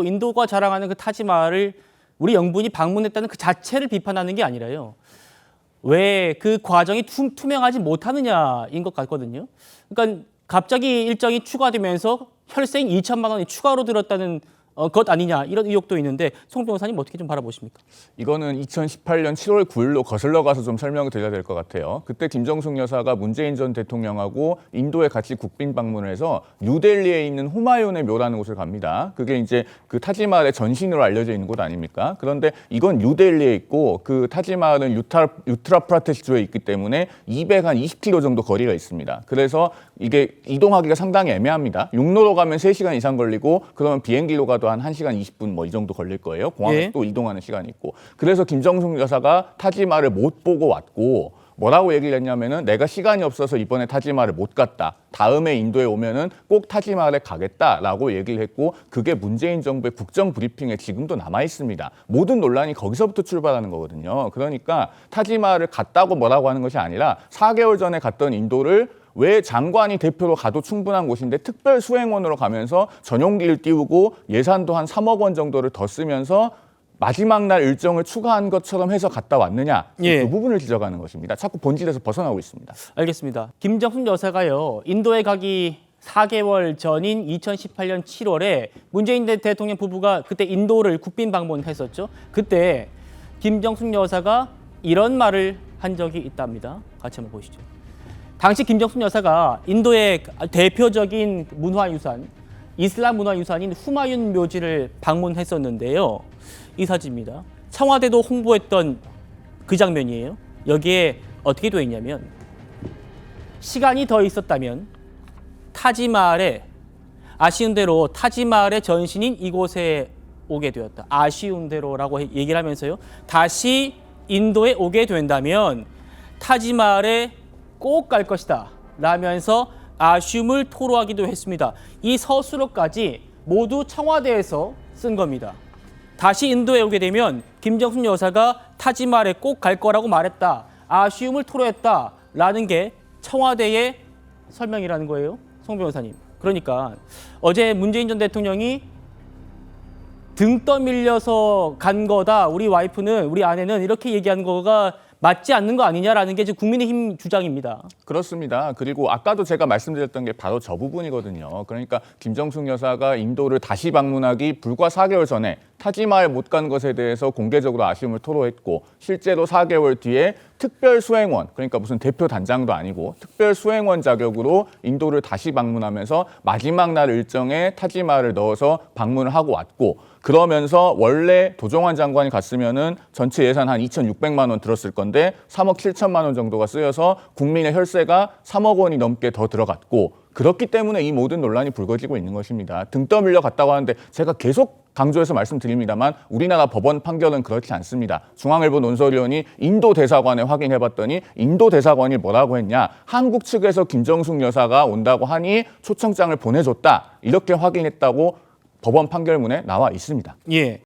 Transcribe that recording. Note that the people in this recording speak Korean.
인도가 자랑하는 그 타지마할을 우리 영분이 방문했다는 그 자체를 비판하는 게 아니라요. 왜 그 과정이 투명하지 못하느냐인 것 같거든요. 그러니까 갑자기 일정이 추가되면서 혈세인 2천만 원이 추가로 들었다는 것 아니냐 이런 의혹도 있는데 송 변호사님 어떻게 좀 바라보십니까? 이거는 2018년 7월 9일로 거슬러 가서 좀 설명을 드려야 될 것 같아요. 그때 김정숙 여사가 문재인 전 대통령하고 인도에 같이 국빈 방문을 해서 뉴델리에 있는 후마윤의 묘라는 곳을 갑니다. 그게 이제 그 타지마할의 전신으로 알려져 있는 곳 아닙니까? 그런데 이건 뉴델리에 있고 그 타지마할은 유트라프라데시주에 있기 때문에 220km 정도 거리가 있습니다. 그래서 이게 이동하기가 상당히 애매합니다. 육로로 가면 3시간 이상 걸리고 그러면 비행기로 가도 한 1시간 20분 뭐 이 정도 걸릴 거예요. 공항에 또 이동하는 시간이 있고. 그래서 김정숙 여사가 타지마할을 못 보고 왔고 뭐라고 얘기를 했냐면은 내가 시간이 없어서 이번에 타지마할을 못 갔다. 다음에 인도에 오면은 꼭 타지마할에 가겠다라고 얘기를 했고 그게 문재인 정부의 국정 브리핑에 지금도 남아 있습니다. 모든 논란이 거기서부터 출발하는 거거든요. 그러니까 타지마할을 갔다고 뭐라고 하는 것이 아니라 4개월 전에 갔던 인도를 왜 장관이 대표로 가도 충분한 곳인데 특별 수행원으로 가면서 전용기를 띄우고 예산도 한 3억 원 정도를 더 쓰면서 마지막 날 일정을 추가한 것처럼 해서 갔다 왔느냐 그 부분을 지적하는 것입니다. 자꾸 본질에서 벗어나고 있습니다. 알겠습니다. 김정숙 여사가요. 인도에 가기 4개월 전인 2018년 7월에 문재인 대통령 부부가 그때 인도를 국빈 방문했었죠. 그때 김정숙 여사가 이런 말을 한 적이 있답니다. 같이 한번 보시죠. 당시 김정숙 여사가 인도의 대표적인 문화유산, 이슬람 문화유산인 후마윤 묘지를 방문했었는데요. 이 사진입니다. 청와대도 홍보했던 그 장면이에요. 여기에 어떻게 되어 있냐면 시간이 더 있었다면 아쉬운 대로 타지마할의 전신인 이곳에 오게 되었다. 아쉬운 대로라고 얘기를 하면서요. 다시 인도에 오게 된다면 타지마할에 꼭 갈 것이다 라면서 아쉬움을 토로하기도 했습니다. 이 서술어까지 모두 청와대에서 쓴 겁니다. 다시 인도에 오게 되면 김정숙 여사가 타지마할에 꼭 갈 거라고 말했다. 아쉬움을 토로했다라는 게 청와대의 설명이라는 거예요. 송 변호사님. 그러니까 어제 문재인 전 대통령이 등 떠밀려서 간 거다. 우리 와이프는, 우리 아내는 이렇게 얘기하는 거가 맞지 않는 거 아니냐라는 게 지금 국민의힘 주장입니다. 그렇습니다. 그리고 아까도 제가 말씀드렸던 게 바로 저 부분이거든요. 그러니까 김정숙 여사가 인도를 다시 방문하기 불과 4개월 전에 타지마할 못 간 것에 대해서 공개적으로 아쉬움을 토로했고 실제로 4개월 뒤에 특별 수행원, 그러니까 무슨 대표 단장도 아니고 특별 수행원 자격으로 인도를 다시 방문하면서 마지막 날 일정에 타지마할을 넣어서 방문을 하고 왔고 그러면서 원래 도종환 장관이 갔으면은 전체 예산 한 2,600만 원 들었을 건데 3억 7천만 원 정도가 쓰여서 국민의 혈세가 3억 원이 넘게 더 들어갔고 그렇기 때문에 이 모든 논란이 불거지고 있는 것입니다. 등 떠밀려 갔다고 하는데 제가 계속 강조해서 말씀드립니다만 우리나라 법원 판결은 그렇지 않습니다. 중앙일보 논설위원이 인도 대사관에 확인해봤더니 인도 대사관이 뭐라고 했냐. 한국 측에서 김정숙 여사가 온다고 하니 초청장을 보내줬다. 이렇게 확인했다고 법원 판결문에 나와 있습니다. 예.